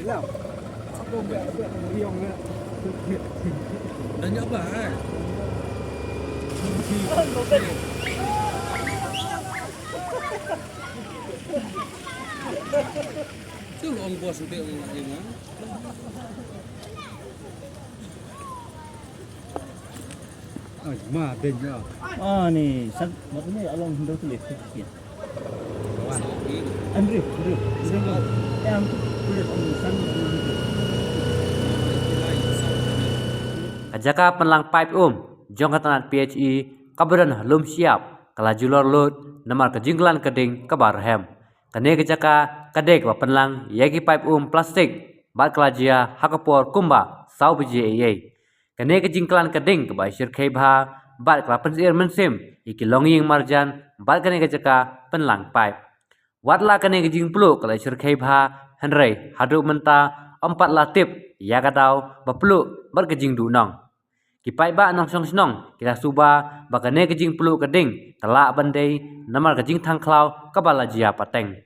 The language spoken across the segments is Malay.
Làm Aku nggak riong nggak. Dah nyoba Chứ lo ông bos udah orang lain kan. Mà tình nhở. Nih, makanya Allah hendak tulis sekian. Sapi. Andre, yang tulis tulisan Kajaka penlang pipe jong katanat PHE kabaran halum siap kalaju lor lut namar kejingklan keding kabarhem. Kane kajaka kadek wa penlang yagi pipe plastik bat kalajia hakapor kumba sau biji. Kane kejingklan keding kebai syir kebha bat kelapan sir mensim iki longing marjan bat kane kajaka penlang pipe. Watla kane kejing peluk kalai syir kebha henrei hadu menta 4 latip ya kadau bapeluk berkejing dunong. Kipai ba nong song snong kita suba bakane kejing peluk keding telak bandai namar kejing tangklau kabala jia pateng.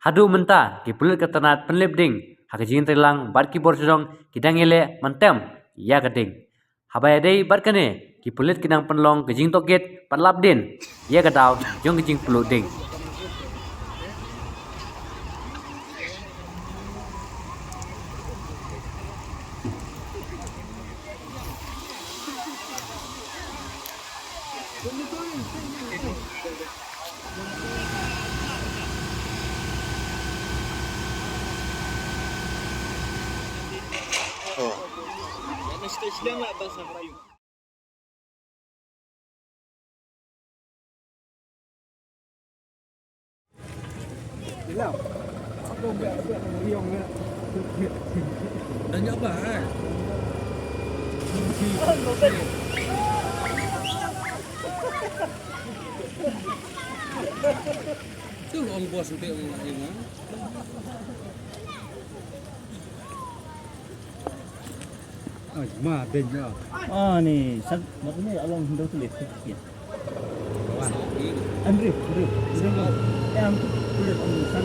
Hadu menta ki pelut ketanat penlip ding ha kejing telang bat ki borsong kidang ele mentem ya keding. Habaya dei bat kane ki pelut kidang penlong kejing toket patlap din ya kadau jong kejing peluk ding. Làm Aku nggak riong nggak. Dah nyoba Chứ lo ông bos udah orang lain kan. Mà tình nhở. nih, makanya Allah hendak tulis sekian. Sapi. Andre, yang tulis tulisan